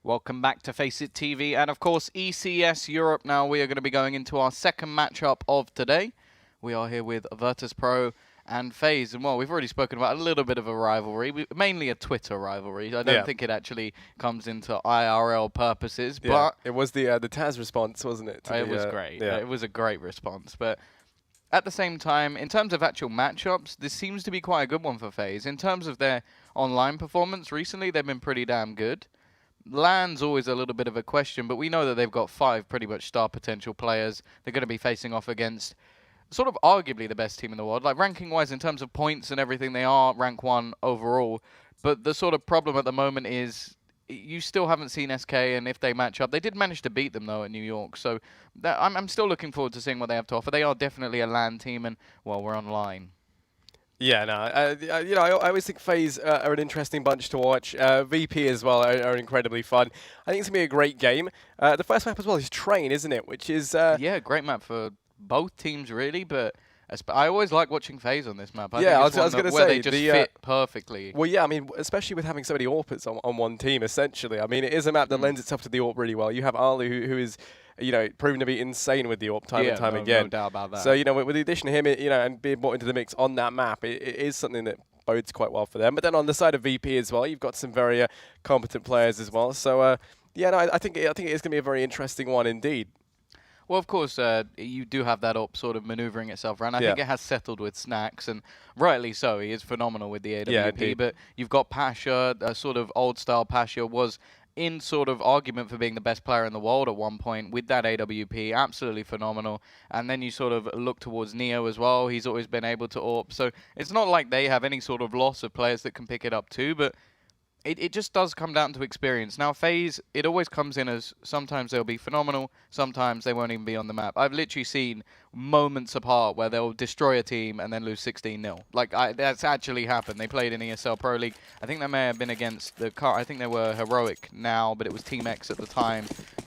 Welcome back to Face It TV and of course ECS Europe. Now we are going to be going into our second matchup of today. We are here with Virtus.pro and FaZe, and well, we've already spoken about a little bit of a rivalry, mainly a Twitter rivalry. I don't think it actually comes into IRL purposes, but it was the Taz response, wasn't it? It was great. It was a great response, but at the same time, in terms of actual matchups, this seems to be quite a good one for FaZe. In terms of their online performance recently, they've been pretty damn good. LAN's always a little bit of a question, but we know that they've got 5 pretty much star potential players. They're going to be facing off against sort of arguably the best team in the world. Like ranking-wise, in terms of points and everything, they are rank 1 overall. But the sort of problem at the moment is you still haven't seen SK, and if they match up, they did manage to beat them, though, at New York. So I'm still looking forward to seeing what they have to offer. They are definitely a LAN team, and, well, we're online. Yeah, no, I always think FaZe are an interesting bunch to watch. VP as well are incredibly fun. I think it's going to be a great game. The first map as well is Train, isn't it? Which is... yeah, great map for both teams, really, but I always like watching FaZe on this map. I was going to say, where they just fit perfectly. Well, yeah, I mean, especially with having so many AWPers on one team, essentially. I mean, it is a map that lends itself to the AWP really well. You have Arlu, who is... proven to be insane with the AWP time and time again. No doubt about that. So, with the addition of him, and being brought into the mix on that map, it is something that bodes quite well for them. But then on the side of VP as well, you've got some very competent players as well. So, I think it is going to be a very interesting one indeed. Well, of course, you do have that AWP sort of maneuvering itself around. I think it has settled with Snacks, and rightly so. He is phenomenal with the AWP. But you've got Pasha, a sort of old-style Pasha was in sort of argument for being the best player in the world at one point with that AWP, absolutely phenomenal. And then you sort of look towards Neo as well. He's always been able to AWP. So it's not like they have any sort of loss of players that can pick it up too, but it just does come down to experience. Now, FaZe, it always comes in as sometimes they'll be phenomenal, sometimes they won't even be on the map. I've literally seen moments apart where they'll destroy a team and then lose 16-0. Like, that's actually happened. They played in ESL Pro League. I think they may have been against I think they were Heroic now, but it was Team X at the time.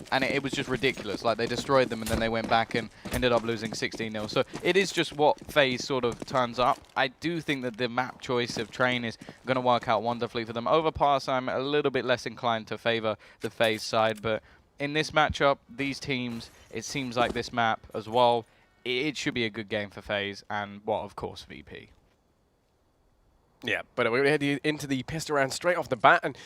And it was just ridiculous. Like, they destroyed them and then they went back and ended up losing 16-0. So it is just what FaZe sort of turns up. I do think that the map choice of Train is going to work out wonderfully for them. Overpass, I'm a little bit less inclined to favor the FaZe side. But in this matchup, these teams, it seems like this map as well, it should be a good game for FaZe and, well, of course, VP. Yeah, but we're going to head into the pistol round straight off the bat. And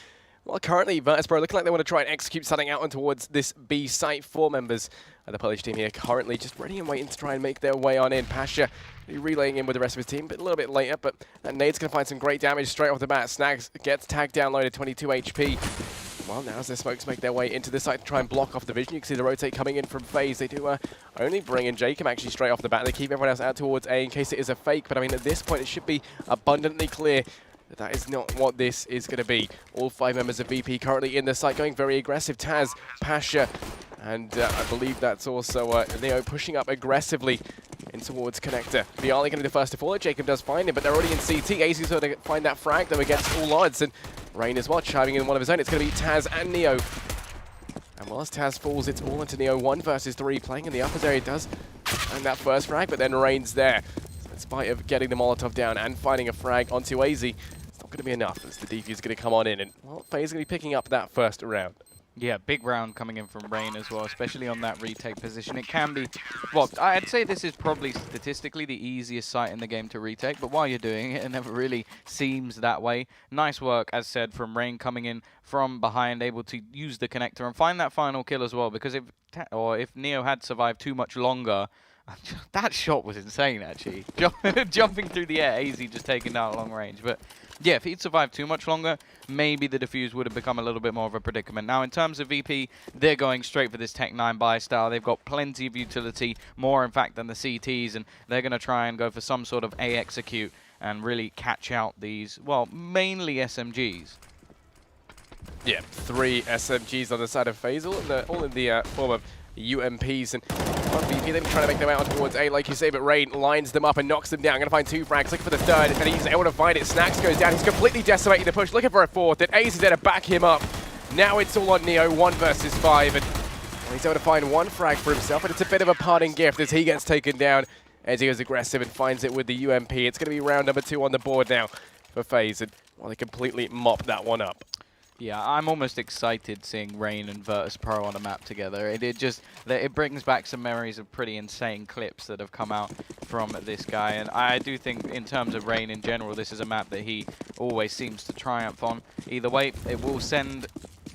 well, currently, Virtus.pro looking like they want to try and execute something out and towards this B site. 4 members of the Polish team here currently just ready and waiting to try and make their way on in. Pasha relaying in with the rest of his team, but a little bit later. But that nade's going to find some great damage straight off the bat. Snags gets tagged down low to 22 HP. Well, now as their smokes make their way into this site to try and block off the vision, you can see the rotate coming in from FaZe. They do only bring in Jacob actually straight off the bat. They keep everyone else out towards A in case it is a fake. But I mean, at this point, it should be abundantly clear that is not what this is going to be. All 5 members of VP currently in the site going very aggressive. Taz, Pasha, and I believe that's also Neo pushing up aggressively in towards Connector. The Ali going to be the first to fall. Jacob does find him, but they're already in CT. AZ's going to find that frag, though, against all odds. And Rain as well, chiming in one of his own. It's going to be Taz and Neo. And while Taz falls, it's all into Neo. 1 versus 3 playing in the uppers area. Does find that first frag, but then Rain's there. So in spite of getting the Molotov down and finding a frag onto AZ, going to be enough as the defuse is going to come on in, and well, FaZe is going to be picking up that first round. Yeah, big round coming in from Rain as well, especially on that retake position. It can be, well, I'd say this is probably statistically the easiest site in the game to retake, but while you're doing it, it never really seems that way. Nice work, as said, from Rain coming in from behind, able to use the connector and find that final kill as well, because if Neo had survived too much longer, that shot was insane, actually. Jumping through the air, AZ just taking down at long range, but yeah, if he'd survived too much longer, maybe the defuse would have become a little bit more of a predicament. Now, in terms of VP, they're going straight for this Tech 9 buy style. They've got plenty of utility, more in fact than the CTs, and they're going to try and go for some sort of A execute and really catch out these, well, mainly SMGs. Yeah, 3 SMGs on the side of FaZe, all in the form of UMPs, and on VP, they're trying to make their way out towards A, like you say, but Rain lines them up and knocks them down. Going to find 2 frags, looking for the third, and he's able to find it. Snacks goes down, he's completely decimated the push, looking for a 4th, and AZ is there to back him up. Now it's all on Neo, 1 versus 5, and he's able to find 1 frag for himself, and it's a bit of a parting gift as he gets taken down as he goes aggressive and finds it with the UMP. It's going to be round number 2 on the board now for FaZe, and well, they completely mop that one up. Yeah, I'm almost excited seeing Rain and Virtus.pro on a map together. It brings back some memories of pretty insane clips that have come out from this guy. And I do think in terms of Rain in general, this is a map that he always seems to triumph on. Either way, it will send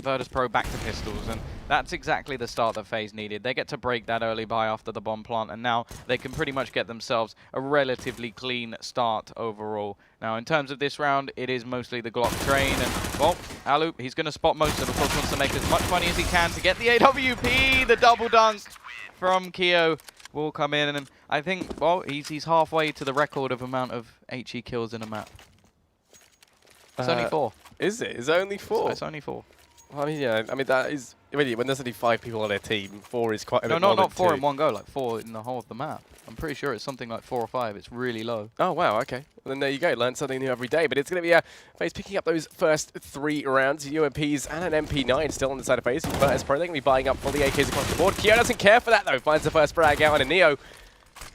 Virtus.pro back to pistols, and that's exactly the start that FaZe needed. They get to break that early buy after the bomb plant, and now they can pretty much get themselves a relatively clean start overall. Now, in terms of this round, it is mostly the Glock train, and, well, Alu, he's going to spot most of course, wants to make as much money as he can to get the AWP. The double dunk from Keo will come in, and I think, well, he's halfway to the record of amount of HE kills in a map. It's only 4. Is it? Is it only 4? So it's only 4. Well, I mean, yeah, I mean, that is, really, when there's only 5 people on a team, 4 is quite a bit No, more than not 4 2. in one go, like 4 in the whole of the map. I'm pretty sure it's something like 4 or 5. It's really low. Oh, wow, okay. Well, then there you go. Learn something new every day. But it's going to be FaZe picking up those first 3 rounds. UMPs and an MP9 still on the side of FaZe. Virtus.pro, they're going to be buying up all the AKs across the board. Keo doesn't care for that, though. Finds the first frag out on a Neo.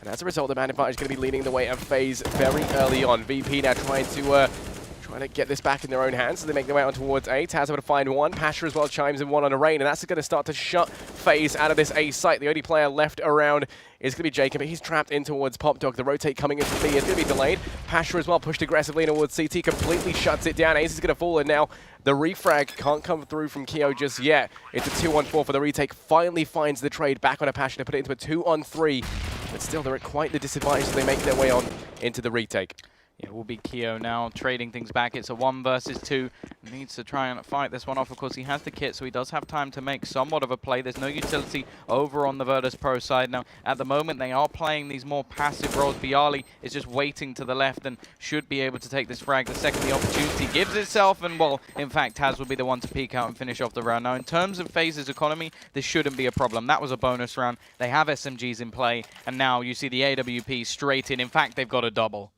And as a result, the man advantage is going to be leading the way of FaZe very early on. VP now trying to get this back in their own hands, so they make their way on towards A. Taz able to find one. Pasha as well chimes in one on a Rain, and that's going to start to shut FaZe out of this A site. The only player left around is going to be Jacob, but he's trapped in towards Pop Dog. The rotate coming in from B is going to be delayed. Pasha as well pushed aggressively towards CT, completely shuts it down. Ace is going to fall, and now the refrag can't come through from Keo just yet. It's a 2-on-4 for the retake. Finally finds the trade back on a Pasha to put it into a 2-on-3, but still they're at quite the disadvantage as they make their way on into the retake. It will be Keo now trading things back. It's a 1 versus 2. Needs to try and fight this one off. Of course, he has the kit, so he does have time to make somewhat of a play. There's no utility over on the Virtus.pro side. Now, at the moment, they are playing these more passive roles. Bialy is just waiting to the left and should be able to take this frag the second the opportunity gives itself. And, well, in fact, Taz will be the one to peek out and finish off the round. Now, in terms of FaZe's economy, this shouldn't be a problem. That was a bonus round. They have SMGs in play, and now you see the AWP straight in. In fact, they've got a double.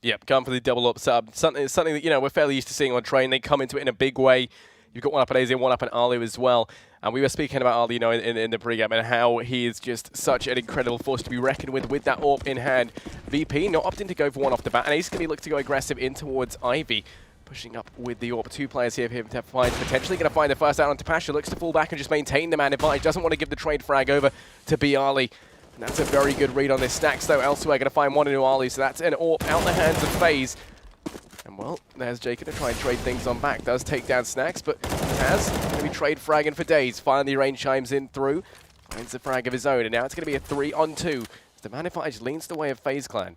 Yep, come for the double up sub. Something that, you know, we're fairly used to seeing on Train. They come into it in a big way. You've got one up at AZ and one up at Alu as well. And we were speaking about Alu, you know, in the pregame and how he is just such an incredible force to be reckoned with that AWP in hand. VP not opting to go for one off the bat. And Ace is going to look to go aggressive in towards Ivy. Pushing up with the AWP. 2 players here for him to find. Potentially going to find the first out onto Pasha. Looks to fall back and just maintain the man advantage. Doesn't want to give the trade frag over to Bialy. And that's a very good read on this. Snacks, though, elsewhere, going to find one in Uali, so that's an AWP out the hands of FaZe. And, well, there's Jacob to try and trade things on back. Does take down Snacks, but Taz going to be trade fragging for days. Finally, Rain chimes in through, finds the frag of his own, and now it's going to be a 3-on-2. The man advantage leans the way of FaZe Clan.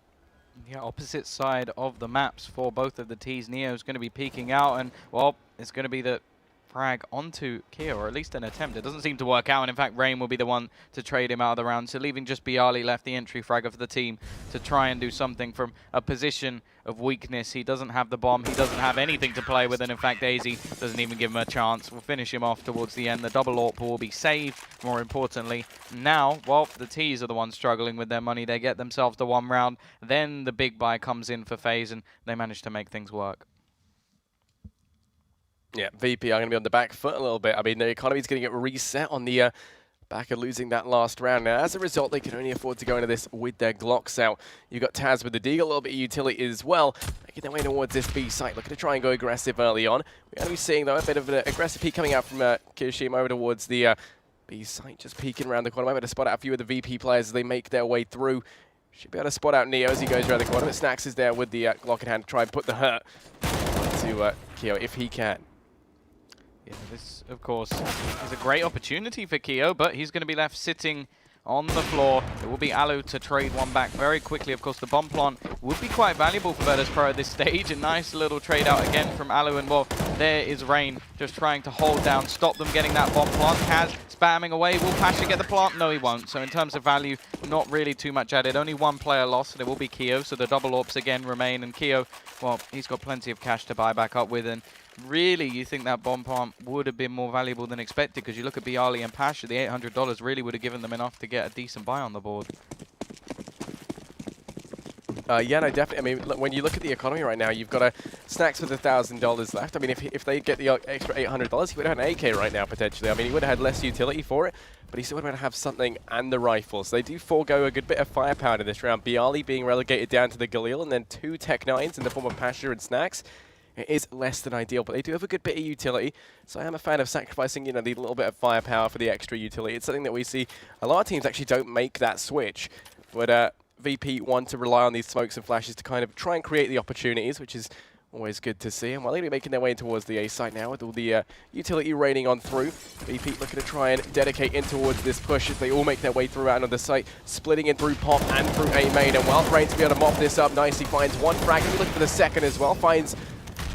Yeah, opposite side of the maps for both of the T's. Neo's going to be peeking out, and, well, it's going to be the frag onto Keo, or at least an attempt. It doesn't seem to work out, and in fact, Rain will be the one to trade him out of the round. So leaving just Bialy left, the entry fragger for the team, to try and do something from a position of weakness. He doesn't have the bomb. He doesn't have anything to play with, and in fact, Daisy doesn't even give him a chance. We'll finish him off towards the end. The double AWP will be saved, more importantly. Now, well, the T's are the ones struggling with their money. They get themselves the 1 round. Then the big buy comes in for FaZe, and they manage to make things work. Yeah, VP are going to be on the back foot a little bit. I mean, the economy's going to get reset on the back of losing that last round. Now, as a result, they can only afford to go into this with their Glocks out. You've got Taz with the Deagle, a little bit of utility as well, making their way towards this B site, looking to try and go aggressive early on. We're going to be seeing, though, a bit of an aggressive peek coming out from Kirishima over towards the B site, just peeking around the corner. Might be able to spot out a few of the VP players as they make their way through. Should be able to spot out Neo as he goes around the corner, but Snacks is there with the Glock in hand to try and put the hurt to Keo if he can. Yeah, this, of course, is a great opportunity for Keo, but he's going to be left sitting on the floor. It will be Alu to trade one back very quickly. Of course, the bomb plant would be quite valuable for Virtus.pro at this stage. A nice little trade out again from Alu, and, well, there is Rain just trying to hold down, stop them getting that bomb plant. Kaz spamming away. Will Pasha get the plant? No, he won't. So in terms of value, not really too much added. Only 1 player lost, and it will be Keo. So the double AWPs again remain, and Keo, well, he's got plenty of cash to buy back up with, and really, you think that bomb plant would have been more valuable than expected, because you look at Bialy and Pasha, the $800 really would have given them enough to get a decent buy on the board. Yeah, no, definitely. I mean, when you look at the economy right now, you've got a Snacks with $1,000 left. I mean, if they get the extra $800, he would have had an AK right now, potentially. I mean, he would have had less utility for it, but he still would have something and the rifle. So they do forego a good bit of firepower in this round. Bialy being relegated down to the Galil, and then 2 Tech 9s in the form of Pasha and Snacks. it is less than ideal, but they do have a good bit of utility. So I am a fan of sacrificing, you know, the little bit of firepower for the extra utility. It's something that we see a lot of teams actually don't make that switch. But VP want to rely on these smokes and flashes to kind of try and create the opportunities, which is always good to see. And while they'll be making their way towards the A site now with all the utility raining on through, VP looking to try and dedicate in towards this push as they all make their way through out on the site, splitting in through Pop and through A main. And while Rain to be able to mop this up nicely, finds one frag. He's looking for the second as well, finds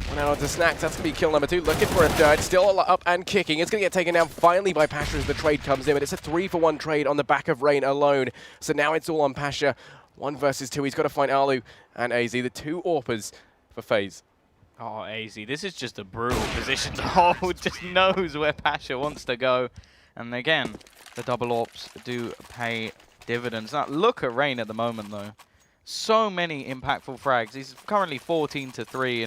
one out onto Snacks. That's going to be kill number 2. Looking for a third, still up and kicking. It's going to get taken down finally by Pasha as the trade comes in, but it's a 3-for-1 trade on the back of Rain alone. So now it's all on Pasha. 1 versus 2. He's got to find Alu and AZ, the 2 AWPers for FaZe. Oh, AZ, this is just a brutal position to hold. Just knows where Pasha wants to go. And again, the double AWPs do pay dividends. Now, look at Rain at the moment, though. So many impactful frags. He's currently 14-3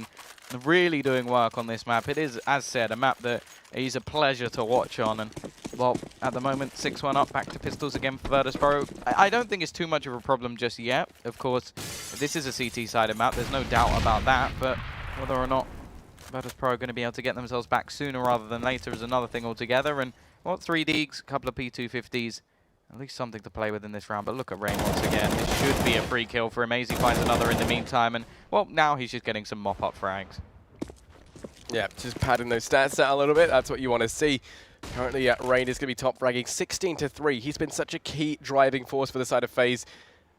and really doing work on this map. It is, as said, a map that he's a pleasure to watch on. And, well, at the moment, 6-1 up, back to pistols again for Virtus.pro. I don't think it's too much of a problem just yet. Of course, this is a CT-sided map. There's no doubt about that. But whether or not Virtus.pro are going to be able to get themselves back sooner rather than later is another thing altogether. And, well, 3 Deags, a couple of P250s. At least something to play with in this round. But look at Rain once again. This should be a free kill for him. AZ finds another in the meantime. And, well, now he's just getting some mop-up frags. Yeah, just padding those stats out a little bit. That's what you want to see. Currently, Rain is going to be top fragging 16-3. He's been such a key driving force for the side of FaZe.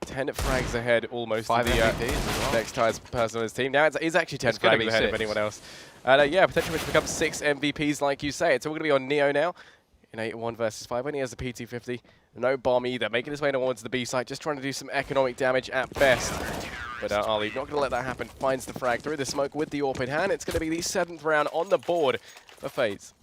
10 frags ahead almost 5 to the well. next highest person on his team. Now he's actually 10 frags ahead of anyone else. And yeah, potentially to become 6 MVPs like you say. It's all going to be on Neo now in a 1 versus 5 when he has the P250. No bomb either, making his way towards the B site, just trying to do some economic damage at best. But Ali not going to let that happen, finds the frag through the smoke with the AWP in hand. It's going to be the 7th round on the board for FaZe.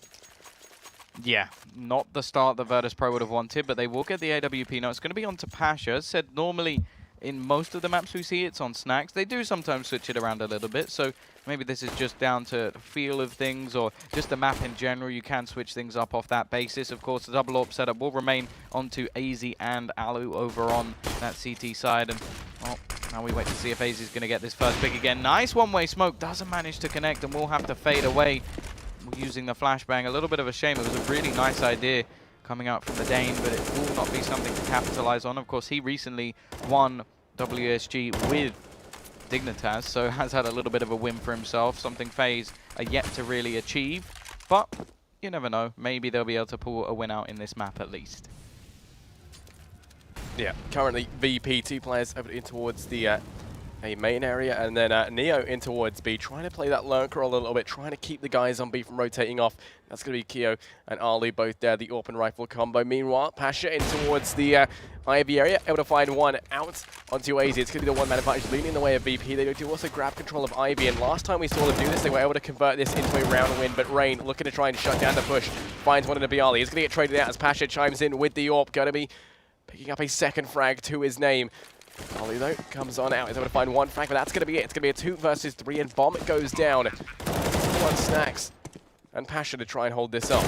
Yeah, not the start that Virtus.pro would have wanted, but they will get the AWP. Now, it's going to be on to Pasha. As said, normally in most of the maps we see, it's on Snacks. They do sometimes switch it around a little bit, so maybe this is just down to the feel of things or just the map in general. You can switch things up off that basis. Of course, the double AWP setup will remain onto AZ and Alu over on that CT side. And, well, now we wait to see if AZ is going to get this first pick again. Nice one-way smoke. Doesn't manage to connect and will have to fade away using the flashbang. A little bit of a shame. It was a really nice idea coming out from the Dane, but it will not be something to capitalize on. Of course, he recently won WSG with Dignitas, so has had a little bit of a win for himself, something FaZe are yet to really achieve. But you never know. Maybe they'll be able to pull a win out in this map at least. Yeah, currently VP, 2 players over in towards the A main area, and then Neo in towards B, trying to play that lurker a little bit, trying to keep the guys on B from rotating off. That's going to be Keo and Ali both there, the AWP and rifle combo. Meanwhile, Pasha in towards the Ivy area, able to find one out onto AZ. It's going to be the one-man advantage leaning in the way of VP. They do also grab control of Ivy, and last time we saw them do this, they were able to convert this into a round win, but Rain looking to try and shut down the push, finds one in the Ali. It's going to get traded out as Pasha chimes in with the AWP, going to be picking up a 2nd frag to his name. Ali, though, comes on out. He's able to find 1 frag, but that's going to be it. It's going to be a 2 versus 3, and Bomb goes down. 1 Snacks and Pasha to try and hold this up.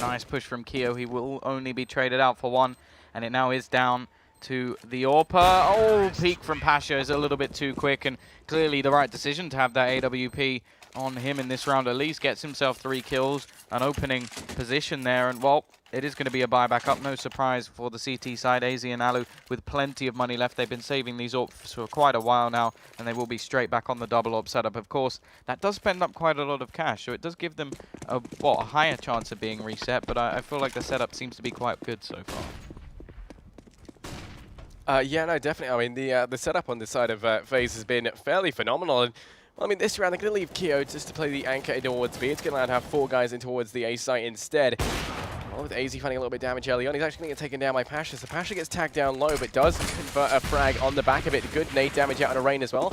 Nice push from Keo. He will only be traded out for 1, and it now is down to the AWPer. Oh, peek from Pasha is a little bit too quick, and clearly the right decision to have that AWP on him in this round. At least gets himself 3 kills, an opening position there, and well, it is going to be a buyback up. No surprise for the CT side. AZ and Alu with plenty of money left. They've been saving these AWPs for quite a while now, and they will be straight back on the double AWP setup. Of course, that does spend up quite a lot of cash, so it does give them a higher chance of being reset, but I feel like the setup seems to be quite good so far. Yeah, no, definitely. I mean, the setup on the side of FaZe has been fairly phenomenal. And well, I mean, this round they're going to leave Keo just to play the anchor in towards B. It's going to allow to have 4 guys in towards the A site instead. Well, with AZ finding a little bit of damage early on, he's actually going to get taken down by Pasha. So Pasha gets tagged down low, but does convert a frag on the back of it. Good nade damage out of Rain as well.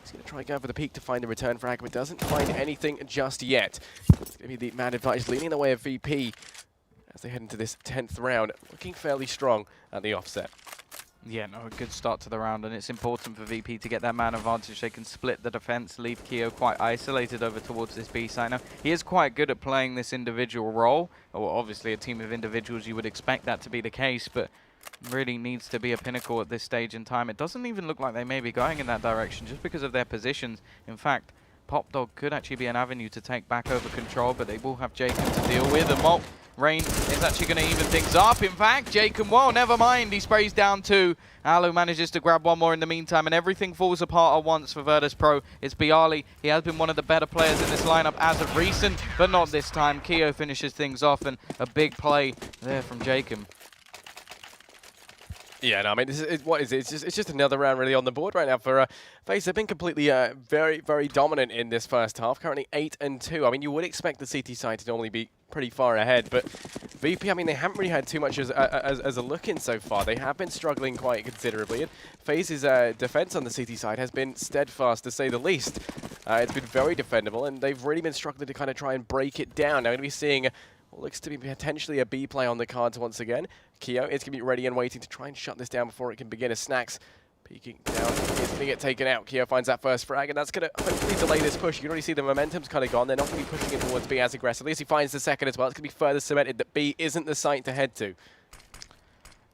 He's going to try and go for the peak to find the return frag, but doesn't find anything just yet. It's going to be the man advantage leading the way of VP as they head into this 10th round, looking fairly strong at the offset. Yeah, no, a good start to the round, and it's important for VP to get that man advantage. They can split the defense, leave Keo quite isolated over towards this B side. Now, he is quite good at playing this individual role. Well, obviously, a team of individuals, you would expect that to be the case, but really needs to be a pinnacle at this stage in time. It doesn't even look like they may be going in that direction just because of their positions. In fact, Pop Dog could actually be an avenue to take back over control, but they will have Jacob to deal with. And Rain is actually going to even things up. In fact, Jacob, well, never mind. He sprays down 2. Alu manages to grab 1 more in the meantime, and everything falls apart at once for Virtus.pro. It's Bialy. He has been one of the better players in this lineup as of recent, but not this time. Keo finishes things off, and a big play there from Jacob. Yeah, no, I mean, what is it? It's just another round really on the board right now for FaZe. They've been completely very, very dominant in this first half, currently 8-2. I mean, you would expect the CT side to normally be pretty far ahead, but VP, I mean, they haven't really had too much as a look in so far. They have been struggling quite considerably, and FaZe's defense on the CT side has been steadfast, to say the least. It's been very defendable, and they've really been struggling to kind of try and break it down. Now, we're going to be seeing what looks to be potentially a B play on the cards once again. Keo is going to be ready and waiting to try and shut this down before it can begin. As Snacks peeking down, it's going to get taken out. Keo finds that first frag, and that's going to hopefully delay this push. You can already see the momentum's kind of gone. They're not going to be pushing it towards B as aggressively. As he finds the second as well, it's going to be further cemented that B isn't the site to head to.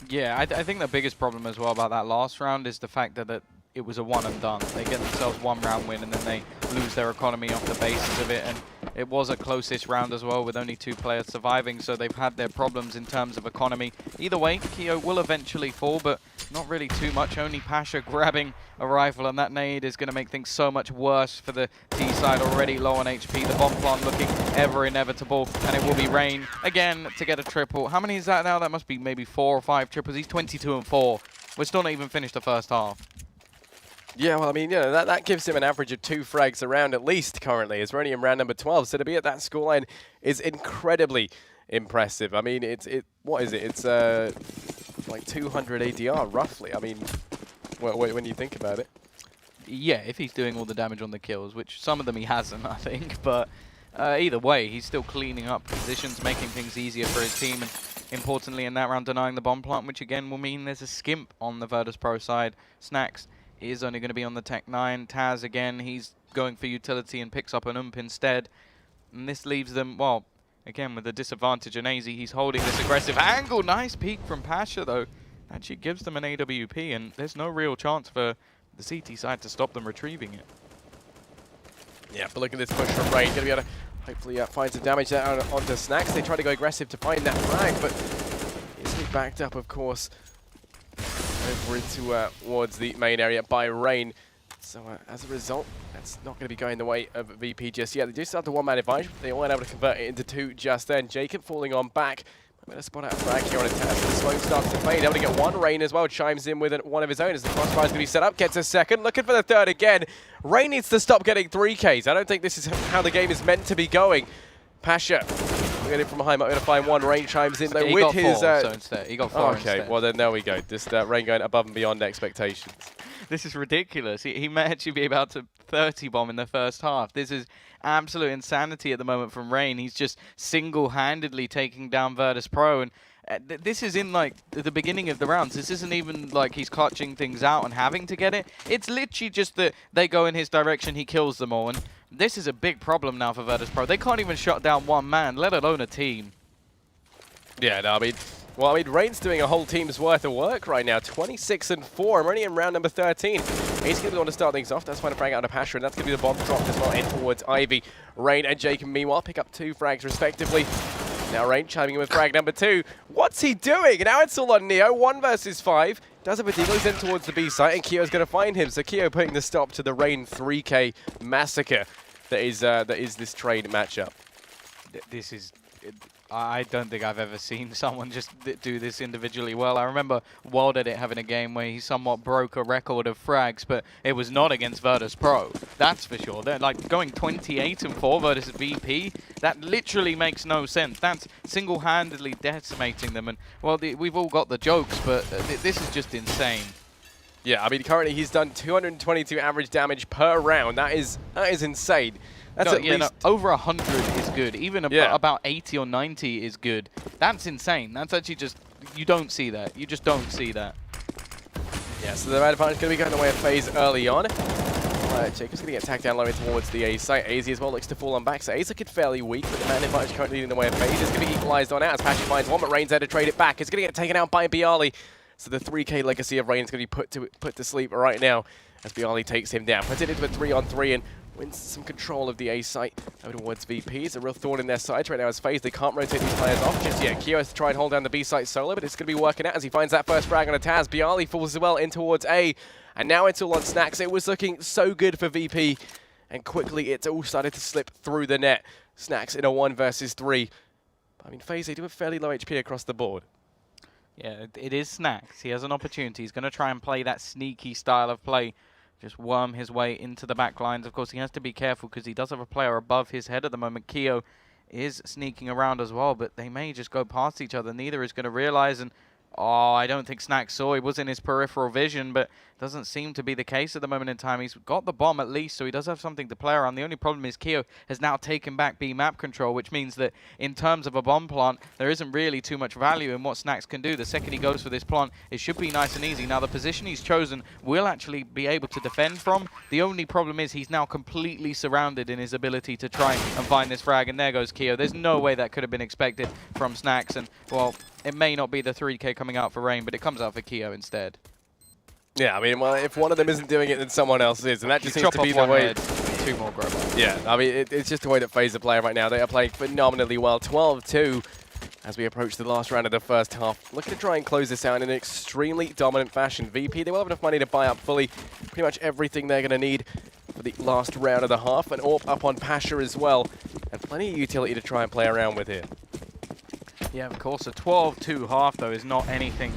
Yeah, I think the biggest problem as well about that last round is the fact that it was a one and done. They get themselves 1 round win, and then they lose their economy off the basis of it. And it was a closest round as well, with only 2 players surviving, so they've had their problems in terms of economy. Either way, Keo will eventually fall, but not really too much. Only Pasha grabbing a rifle, and that nade is going to make things so much worse for the T side, already low on HP. The bomb plant looking ever inevitable, and it will be Rain again to get a triple. How many is that now? That must be maybe 4 or 5 triples. He's 22-4. We're still not even finished the first half. Yeah, well, I mean, you know, that gives him an average of 2 frags around at least currently, as we're only in round number 12. So to be at that scoreline is incredibly impressive. I mean, what is it? It's like 200 ADR, roughly. I mean, when you think about it. Yeah, if he's doing all the damage on the kills, which some of them he hasn't, I think. But either way, he's still cleaning up positions, making things easier for his team. And importantly, in that round, denying the bomb plant, which again will mean there's a skimp on the Virtus.pro side. Snacks is only going to be on the Tech 9. Taz, again, he's going for utility and picks up an ump instead. And this leaves them, well, again, with the disadvantage. And AZ, he's holding this aggressive angle. Nice peek from Pasha, though. Actually gives them an AWP, and there's no real chance for the CT side to stop them retrieving it. Yeah, but look at this push from Rain. Going to be able to hopefully find some damage there onto Snacks. They try to go aggressive to find that flag, but easily backed up, of course, over into towards the main area by Rain. So as a result, that's not going to be going the way of VP just yet. They do start the 1-man advantage, but they weren't able to convert it into 2 just then. Jacob falling on back. I'm going to spot out a frag here on a test. The smoke starts to fade. Able to get 1. Rain as well chimes in with one of his own as the crossfire is going to be set up. Gets a second. Looking for the third again. Rain needs to stop getting 3Ks. I don't think this is how the game is meant to be going. Pasha get it from behind, might be able to find 1. Rain chimes in though he with got his. 4, so instead. He got 4 okay, instead. well then there we go. Just Rain going above and beyond expectations. This is ridiculous. He may actually be about to 30 bomb in the first half. This is absolute insanity at the moment from Rain. He's just single-handedly taking down Virtus.pro, and this is in like the beginning of the rounds. This isn't even like he's clutching things out and having to get it. It's literally just that they go in his direction, he kills them all, and this is a big problem now for Virtus.pro. They can't even shut down 1 man, let alone a team. Yeah, no, I mean, Rain's doing a whole team's worth of work right now. 26-4. I'm only in round number 13. He's going to be the one to start things off. That's fine to frag out of Pasha, and that's going to be the bomb drop as well in towards Ivy. Rain and Jacob, meanwhile, pick up 2 frags respectively. Now Rain chiming in with frag number 2. What's he doing? Now it's all on Neo. 1 versus 5. Does a bit deal. He's in towards the B site, and Keo's going to find him. So Keo putting the stop to the Rain 3K massacre that is this trade matchup. This is... I don't think I've ever seen someone just do this individually well. I remember Wild Edit having a game where he somewhat broke a record of frags, but it was not against Virtus.pro. That's for sure. They're like going 28-4 versus VP. That literally makes no sense. That's single-handedly decimating them. And well, we've all got the jokes, but this is just insane. Yeah, I mean, currently he's done 222 average damage per round. That is insane. That's at least over 100 is good. Even about 80 or 90 is good. That's insane. That's actually just, you don't see that. You just don't see that. Yeah, so the man advantage is going to be going the way of FaZe early on. Jacob's going to get tagged down low towards the A site. AZ as well looks to fall on back. So AZ looking fairly weak, but the man advantage currently leading the way of FaZe. It's going to be equalized on out as Pasha finds 1, but Rain's there to trade it back. It's going to get taken out by Bialy. So the 3K legacy of Rain is going to be put to sleep right now as Bialy takes him down. Puts it into a 3-on-3, and wins some control of the A site over towards VP. It's a real thorn in their sides right now as FaZe. They can't rotate these players off just yet. Kyo has to try and hold down the B site solo, but it's going to be working out as he finds that first frag on a Taz. Bialy falls as well in towards A, and now it's all on Snacks. It was looking so good for VP, and quickly it's all started to slip through the net. Snacks in a 1 versus 3. I mean, FaZe, they do have fairly low HP across the board. Yeah, it is Snacks. He has an opportunity. He's going to try and play that sneaky style of play. Just worm his way into the back lines. Of course, he has to be careful because he does have a player above his head at the moment. Kyo is sneaking around as well, but they may just go past each other. Neither is going to realize. And oh, I don't think Snacks saw. He was in his peripheral vision, but doesn't seem to be the case at the moment in time. He's got the bomb at least, so he does have something to play around. The only problem is Kyo has now taken back B map control, which means that in terms of a bomb plant, there isn't really too much value in what Snacks can do. The second he goes for this plant, it should be nice and easy. Now, the position he's chosen will actually be able to defend from. The only problem is he's now completely surrounded in his ability to try and find this frag, and there goes Kyo. There's no way that could have been expected from Snacks, and, well, it may not be the 3K coming out for Rain, but it comes out for Kyo instead. Yeah, I mean, well, if one of them isn't doing it, then someone else is, and that just seems to be the way. 2 more grow back. Yeah, I mean, it's just the way that FaZe are playing right now. They are playing phenomenally well. 12-2 as we approach the last round of the first half. Looking to try and close this out in an extremely dominant fashion. VP, they will have enough money to buy up fully pretty much everything they're going to need for the last round of the half. And AWP up on Pasha as well. And plenty of utility to try and play around with here. Yeah, of course. A 12-2 half, though, is not anything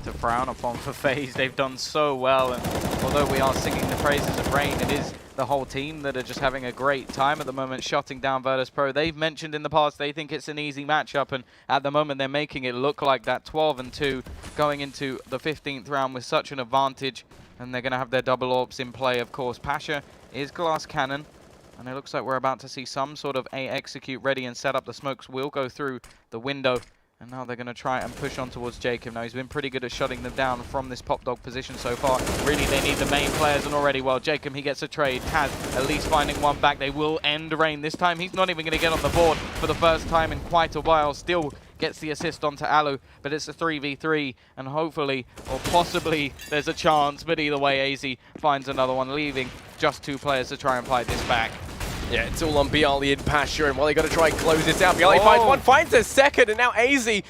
to frown upon for FaZe. They've done so well, and although we are singing the praises of Rain, it is the whole team that are just having a great time at the moment, shutting down Virtus.pro. They've mentioned in the past they think it's an easy matchup, and at the moment they're making it look like that. 12-2 going into the 15th round with such an advantage, and they're going to have their double AWPs in play, of course. Pasha is glass cannon, and it looks like we're about to see some sort of A execute ready and set up. The smokes will go through the window. And now they're going to try and push on towards Jacob. Now, he's been pretty good at shutting them down from this pop dog position so far. Really, they need the main players, and already, well, Jacob, he gets a trade. Has at least finding one back. They will end Rain. This time, he's not even going to get on the board for the first time in quite a while. Still gets the assist onto Alu, but it's a 3v3, and hopefully, or possibly, there's a chance. But either way, AZ finds another one, leaving just 2 players to try and fight this back. Yeah, it's all on Bialy and Pasha, and while they got to try and close this out, Bialy finds one, finds a second, and now AZ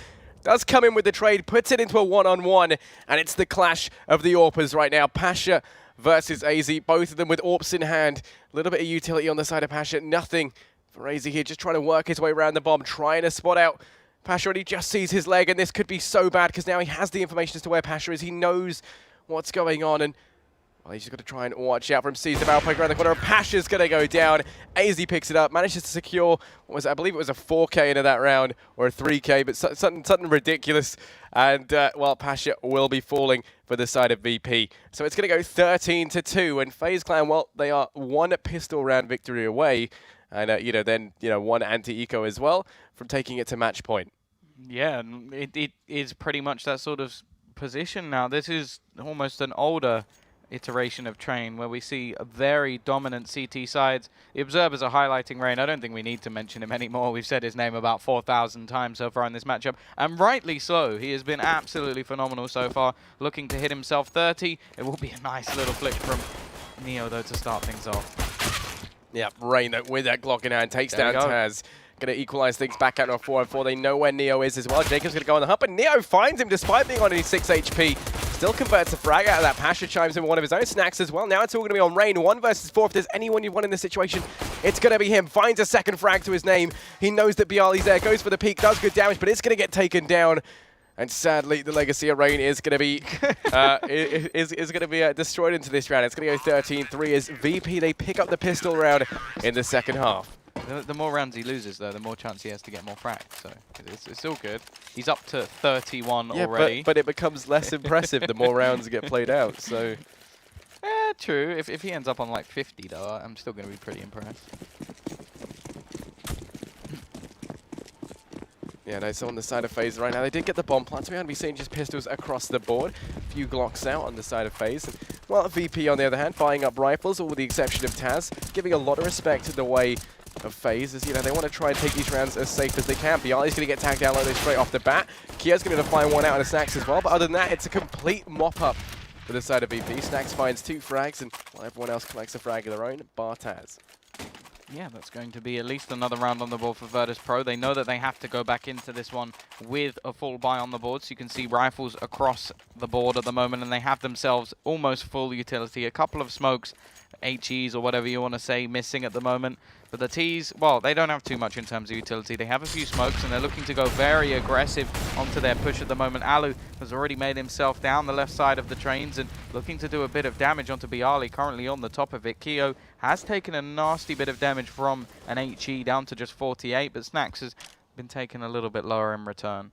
does come in with the trade, puts it into a 1-on-1, and it's the clash of the AWPers right now. Pasha versus AZ, both of them with AWPs in hand. A little bit of utility on the side of Pasha, nothing for AZ here, just trying to work his way around the bomb, trying to spot out Pasha, and he just sees his leg, and this could be so bad, because now he has the information as to where Pasha is. He knows what's going on, and well, he's just got to try and watch out for him. Sees the barrel poke around the corner. Pasha's going to go down. AZ picks it up, manages to secure, what was it? I believe it was a 4K into that round, or a 3K, but something ridiculous. And, well, Pasha will be falling for the side of VP. So it's going to go 13-2, and FaZe Clan, well, they are 1 pistol round victory away, and, then 1 anti-eco as well from taking it to match point. Yeah, it is pretty much that sort of position now. This is almost an older iteration of Train, where we see a very dominant CT sides. The observers are highlighting Rain. I don't think we need to mention him anymore. We've said his name about 4,000 times so far in this matchup, and rightly so. He has been absolutely phenomenal so far, looking to hit himself 30. It will be a nice little flick from Neo, though, to start things off. Yeah, Rain, with that Glock in hand, takes down Taz. Going to equalize things back out on a 4-on-4. They know where Neo is as well. Jacob's going to go on the hump, and Neo finds him despite being on his 6 HP. Still converts a frag out of that. Pasha chimes in with one of his own Snacks as well. Now it's all going to be on Rain. 1 versus 4. If there's anyone you want in this situation, it's going to be him. Finds a second frag to his name. He knows that Bialy's there. Goes for the peak. Does good damage, but it's going to get taken down. And sadly, the legacy of Rain is going to be destroyed into this round. It's going to go 13-3 as VP, they pick up the pistol round in the second half. The more rounds he loses, though, the more chance he has to get more frags. So it's all good. He's up to 31 already. But it becomes less impressive the more rounds get played out. So, true. If he ends up on like 50, though, I'm still going to be pretty impressed. Yeah, no, so on the side of FaZe right now, they did get the bomb plant, so we're going to be seeing just pistols across the board. A few Glocks out on the side of FaZe. And, well, VP, on the other hand, buying up rifles, all with the exception of Taz, giving a lot of respect to the way of FaZe, as they want to try and take these rounds as safe as they can. Bialy's going to get tagged down like this straight off the bat. Kyo's going to find one out of Snacks as well, but other than that, it's a complete mop-up for the side of VP. Snacks finds 2 frags, and well, everyone else collects a frag of their own, bar Taz. Yeah, that's going to be at least another round on the board for Virtus.pro. They know that they have to go back into this one with a full buy on the board. So you can see rifles across the board at the moment, and they have themselves almost full utility. A couple of smokes, HEs or whatever you want to say, missing at the moment. But the Ts, well, they don't have too much in terms of utility. They have a few smokes, and they're looking to go very aggressive onto their push at the moment. Alu has already made himself down the left side of the trains and looking to do a bit of damage onto Bialy, currently on the top of it. Keo has taken a nasty bit of damage from an HE down to just 48, but Snacks has been taken a little bit lower in return.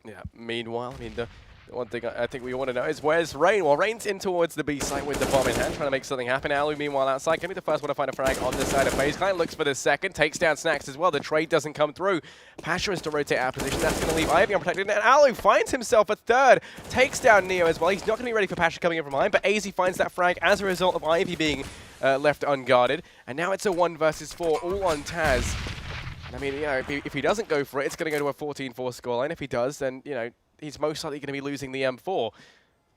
Yeah, meanwhile, I mean, the one thing I think we want to know is where's Rain? Well, Rain's in towards the B site with the bomb in hand, trying to make something happen. Alu, meanwhile, outside. Can be the first one to find a frag on this side of FaZe. Kind of looks for the second, takes down Snacks as well. The trade doesn't come through. Pasha has to rotate out of position. That's going to leave Ivy unprotected. And Alu finds himself a third, takes down Neo as well. He's not going to be ready for Pasha coming in from behind, but AZ finds that frag as a result of Ivy being left unguarded. And now it's a 1 versus 4, all on Taz. And I mean, you know, if he doesn't go for it, it's going to go to a 14-4 scoreline. If he does, then, you know, he's most likely going to be losing the M4.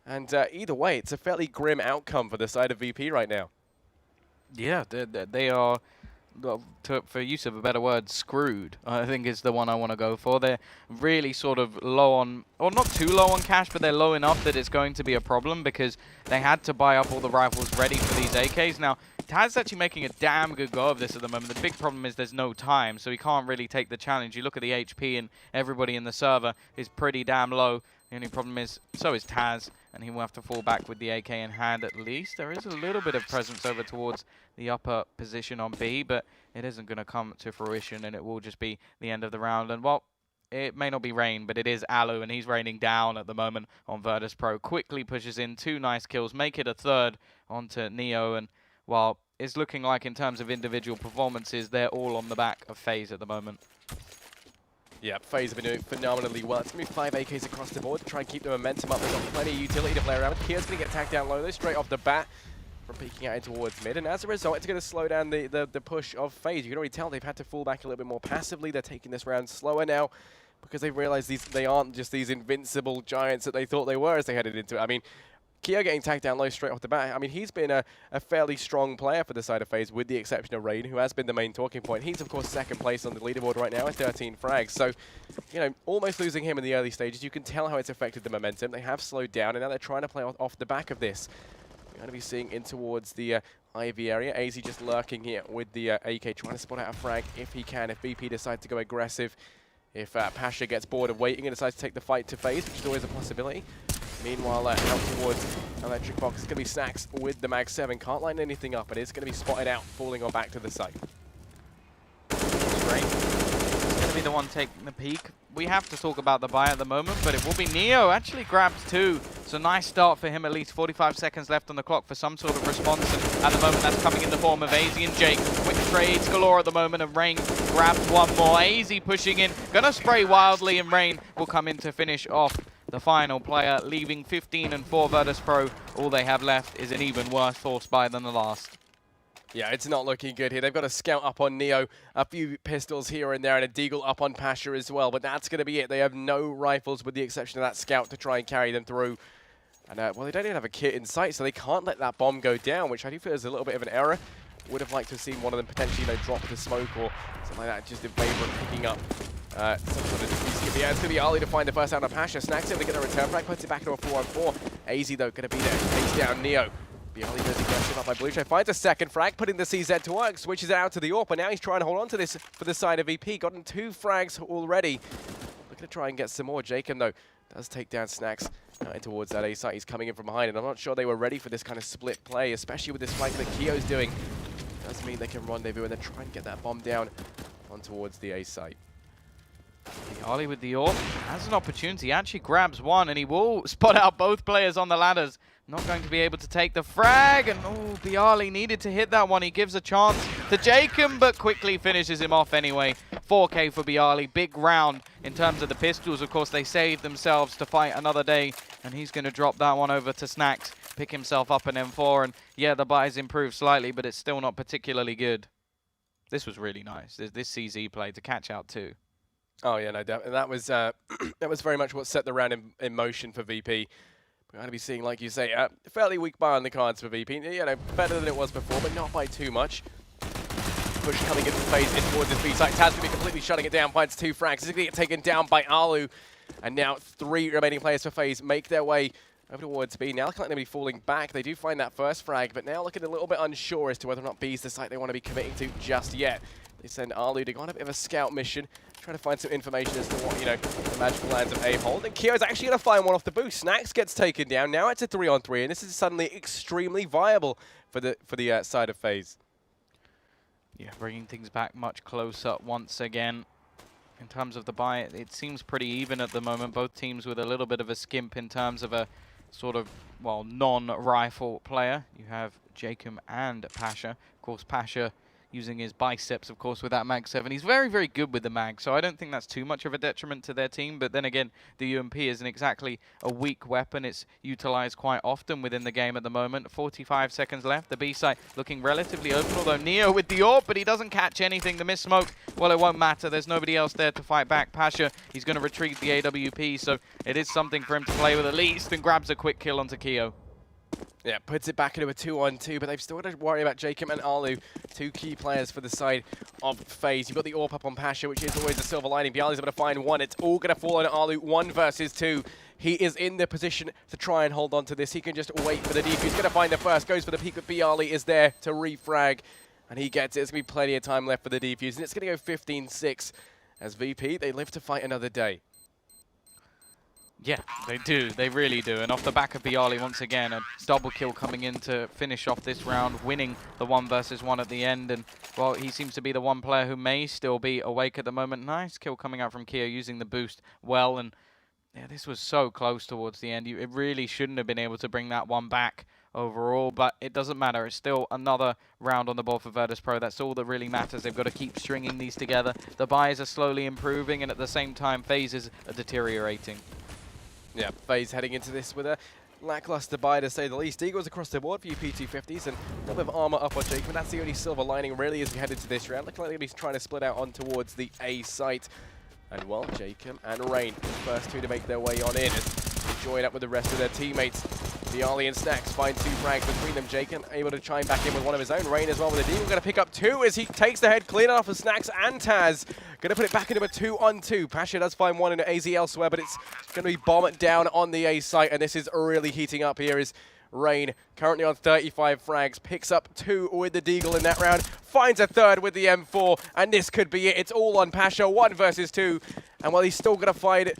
And either way, it's a fairly grim outcome for the side of VP right now. Yeah, they are, well, for use of a better word, screwed, I think is the one I want to go for. They're really sort of low on, or not too low on cash, but they're low enough that it's going to be a problem because they had to buy up all the rifles ready for these AKs. Now, Taz's actually making a damn good go of this at the moment. The big problem is there's no time, so he can't really take the challenge. You look at the HP and everybody in the server is pretty damn low. The only problem is, so is Taz, and he will have to fall back with the AK in hand at least. There is a little bit of presence over towards the upper position on B, but it isn't going to come to fruition, and it will just be the end of the round. And, well, it may not be Rain, but it is Alu, and he's raining down at the moment on Virtus.pro. Quickly pushes in 2 nice kills, make it a third onto Neo, and, well, it's looking like in terms of individual performances, they're all on the back of FaZe at the moment. Yeah, FaZe have been doing phenomenally well. It's going to be 5 AKs across the board to try and keep the momentum up. They've got plenty of utility to play around with. Kia's going to get tagged down low, though, straight off the bat from peeking out in towards mid. And as a result, it's going to slow down the push of FaZe. You can already tell they've had to fall back a little bit more passively. They're taking this round slower now because they've realized they aren't just these invincible giants that they thought they were as they headed into it. I mean, Kia getting tagged down low straight off the bat. I mean, he's been a fairly strong player for the side of FaZe, with the exception of Rain, who has been the main talking point. He's, of course, second place on the leaderboard right now with 13 frags. So, you know, almost losing him in the early stages, you can tell how it's affected the momentum. They have slowed down, and now they're trying to play off the back of this. We're going to be seeing in towards the Ivy area. AZ just lurking here with the AK, trying to spot out a frag if he can, if VP decides to go aggressive. If Pasha gets bored of waiting and decides to take the fight to FaZe, which is always a possibility. Meanwhile, out towards Electric Box, it's going to be Snacks with the Mag 7. Can't line anything up, but it's going to be spotted out, falling on back to the site. Great. It's going to be the one taking the peak. We have to talk about the buy at the moment, but it will be Neo. Actually grabs 2. So nice start for him, at least 45 seconds left on the clock for some sort of response. And at the moment, that's coming in the form of AZ and Jake. Quick trades galore at the moment, and Rain grabs 1 more. AZ pushing in, gonna spray wildly, and Rain will come in to finish off the final player, leaving 15 and 4 Virtus.pro. All they have left is an even worse force buy than the last. Yeah, it's not looking good here. They've got a scout up on Neo, a few pistols here and there, and a deagle up on Pasha as well. But that's going to be it. They have no rifles with the exception of that scout to try and carry them through. And, well, they don't even have a kit in sight, so they can't let that bomb go down, which I do feel is a little bit of an error. Would have liked to have seen one of them potentially, you know, drop the smoke or something like that, just in favor of picking up some sort of defuse. Yeah, it's going to be Ali to find the first out on Pasha. Snacks him to get a return frag, puts it back into a 4-on-4. AZ, though, going to be there. Takes down Neo. Bialy does it, gets him up by Blue Tray, finds a second frag, putting the CZ to work, switches it out to the AWP, but now he's trying to hold on to this for the side of VP. Gotten 2 frags already. Looking to try and get some more. Jacob, though, does take down Snacks towards that A site. He's coming in from behind, and I'm not sure they were ready for this kind of split play, especially with this flank that Keo's doing. Does mean they can rendezvous and then try and get that bomb down on towards the A site. Bialy with the AWP has an opportunity, actually grabs 1, and he will spot out both players on the ladders. Not going to be able to take the frag, and oh, Bialy needed to hit that one. He gives a chance to Jacob, but quickly finishes him off anyway. 4K for Bialy, big round in terms of the pistols. Of course, they saved themselves to fight another day, and he's going to drop that one over to Snacks, pick himself up an M4, and yeah, the buys improved slightly, but it's still not particularly good. This was really nice, this CZ play to catch out too. Oh yeah, no doubt. And that was very much what set the round in motion for VP. we're going to be seeing, like you say, a fairly weak buy on the cards for VP. You know, better than it was before, but not by too much. Push coming in from FaZe in towards this B site. Taz going to be completely shutting it down. Finds 2 frags. He's going to get taken down by Alu. And now 3 remaining players for FaZe make their way over towards B. Now looking like they're going to be falling back. They do find that first frag, but now looking a little bit unsure as to whether or not B's the site they want to be committing to just yet. They send Alu to go on a bit of a scout mission, trying to find some information as to what, you know, the magical lands of A hold. And Kyo's actually going to find one off the boost. Snacks gets taken down. Now it's a 3-on-3, and this is suddenly extremely viable for the side of FaZe. Yeah, bringing things back much closer once again. In terms of the buy, it seems pretty even at the moment. Both teams with a little bit of a skimp in terms of a sort of, well, non-rifle player. You have Jacob and Pasha. Of course, Pasha using his biceps, of course, with that Mag 7. He's very, very good with the Mag, so I don't think that's too much of a detriment to their team. But then again, the UMP isn't exactly a weak weapon. It's utilized quite often within the game at the moment. 45 seconds left. The B site looking relatively open, although Neo with the AWP, but he doesn't catch anything. The miss smoke, well, it won't matter. There's nobody else there to fight back. Pasha, he's going to retrieve the AWP, so it is something for him to play with at least, and grabs a quick kill onto Kyo. Yeah, puts it back into a 2-on-2, but they've still got to worry about Jacob and Alu, 2 key players for the side of FaZe. You've got the AWP up on Pasha, which is always a silver lining. Bialy's able to find one. It's all going to fall on Alu, 1 versus 2. He is in the position to try and hold on to this. He can just wait for the defuse. He's going to find the first, goes for the peek, but Bialy is there to refrag, and he gets it. There's going to be plenty of time left for the defuse, and it's going to go 15-6 as VP, they live to fight another day. Yeah, they do. They really do. And off the back of Bialy, once again, a double kill coming in to finish off this round, winning the 1 versus 1 at the end. And, well, he seems to be the one player who may still be awake at the moment. Nice kill coming out from Kyo, using the boost well. And, yeah, this was so close towards the end. It really shouldn't have been able to bring that one back overall, but it doesn't matter. It's still another round on the board for Virtus.pro. That's all that really matters. They've got to keep stringing these together. The buys are slowly improving, and at the same time, phases are deteriorating. Yeah, FaZe heading into this with a lackluster buy, to say the least. Eagles across the board for you P250s, and a little bit of armor up on Jacob. That's the only silver lining, really, as we head into this round. Looking like they're going to be trying to split out on towards the A site. And, well, Jacob and Rain, the first 2 to make their way on in, and join up with the rest of their teammates. Bialy and Snacks find 2 frags between them. Jacob able to chime back in with one of his own. Rain as well with a deagle. Going to pick up 2 as he takes the head clean off of Snacks and Taz. Going to put it back into a 2-on-2. Pasha does find 1 in AZ elsewhere, but it's going to be bombed down on the A site, and this is really heating up here. Is Rain, currently on 35 frags, picks up 2 with the deagle in that round, finds a 3rd with the M4, and this could be it. It's all on Pasha, 1 versus 2. And, well, he's still going to find it.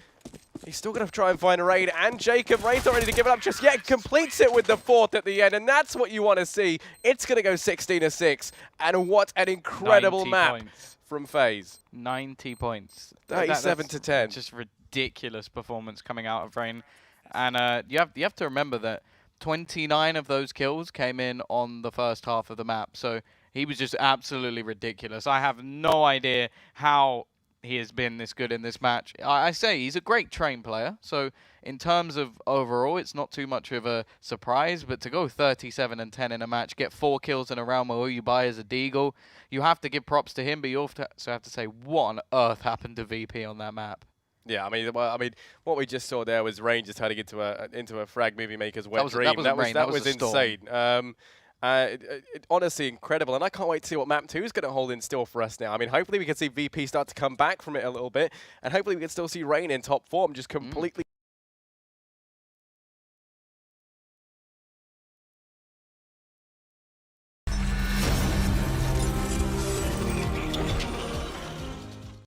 He's still going to try and find Rain, and Jacob. Rain's not ready to give it up just yet. Completes it with the 4th at the end, and that's what you want to see. It's going to go 16-6, and what an incredible map points from FaZe. 90 points. 37-10. Just ridiculous performance coming out of Rain. And you have to remember that 29 of those kills came in on the first half of the map. So he was just absolutely ridiculous. I have no idea how he has been this good in this match. I say he's a great train player, so in terms of overall, it's not too much of a surprise, but to go 37-10 in a match, get 4 kills in a round where all you buy is a deagle, you have to give props to him, but you also have to say, what on earth happened to VP on that map? Yeah, I mean, what we just saw there was Rain just turning into a frag movie maker's wet dream. That was insane. Honestly incredible, and I can't wait to see what map 2 is going to hold in still for us now. I mean, hopefully we can see VP start to come back from it a little bit, and hopefully we can still see Rain in top form, just completely